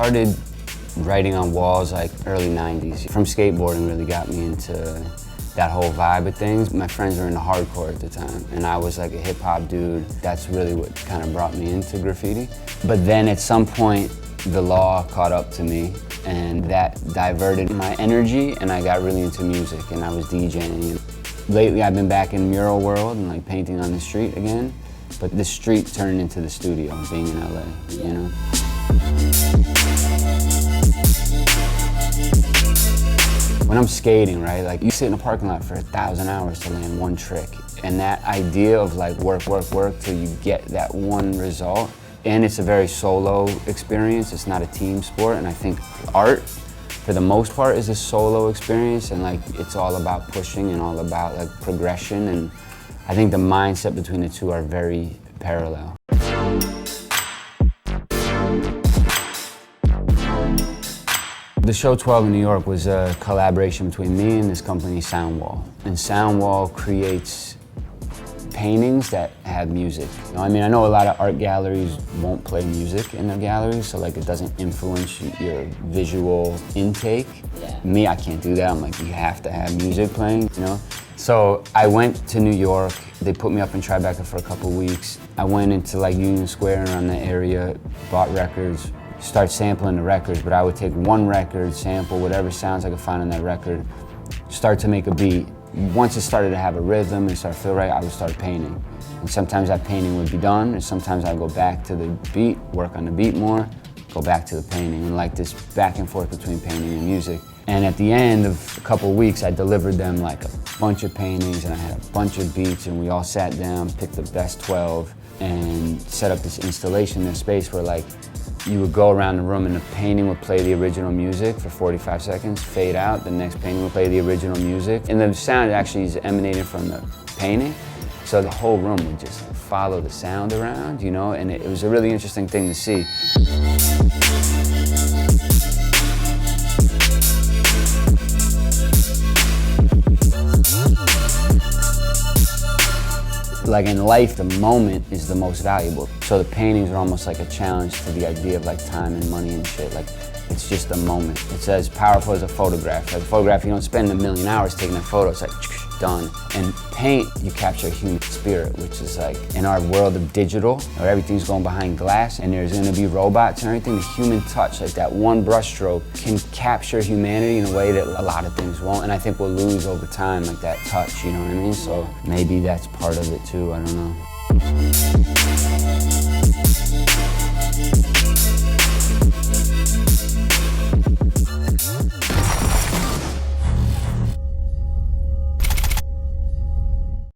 started writing on walls like early 90s. From skateboarding really got me into that whole vibe of things. My friends were into hardcore at the time, and I was like a hip hop dude. That's really what kind of brought me into graffiti. But then at some point, the law caught up to me, and that diverted my energy, and I got really into music, and I was DJing. Lately, I've been back in mural world and like painting on the street again, but the street turned into the studio, being in LA, you know? When I'm skating, right, like you sit in a parking lot for 1,000 hours to land one trick, and that idea of like work, work, work till you get that one result, and it's a very solo experience, it's not a team sport, and I think art, for the most part, is a solo experience, and like it's all about pushing and all about like progression, and I think the mindset between the two are very parallel. The show 12 in New York was a collaboration between me and this company, Soundwall. And Soundwall creates paintings that have music. You know, I mean, I know a lot of art galleries won't play music in their galleries, so like it doesn't influence your visual intake. Yeah. Me, I can't do that. I'm like, you have to have music playing, you know? So I went to New York. They put me up in Tribeca for a couple weeks. I went into like Union Square and around that area, bought records, start sampling the records, but I would take one record, sample whatever sounds I could find on that record, start to make a beat. Once it started to have a rhythm and start to feel right, I would start painting. And sometimes that painting would be done, and sometimes I'd go back to the beat, work on the beat more, go back to the painting, and like this back and forth between painting and music. And at the end of a couple of weeks, I delivered them like a bunch of paintings, and I had a bunch of beats, and we all sat down, picked the best 12, and set up this installation in this space where like, you would go around the room and the painting would play the original music for 45 seconds, fade out, the next painting would play the original music. And the sound actually is emanating from the painting. So the whole room would just follow the sound around, you know, and it was a really interesting thing to see. Like in life, the moment is the most valuable. So the paintings are almost like a challenge to the idea of like time and money and shit. Like it's just a moment. It's as powerful as a photograph. Like a photograph, you don't spend a million hours taking a photo. It's like done. And paint, you capture human spirit, which is like in our world of digital, where everything's going behind glass and there's gonna be robots and everything, the human touch, like that one brushstroke can capture humanity in a way that a lot of things won't. And I think we'll lose over time, like that touch, you know what I mean? So maybe that's part of it too, I don't know.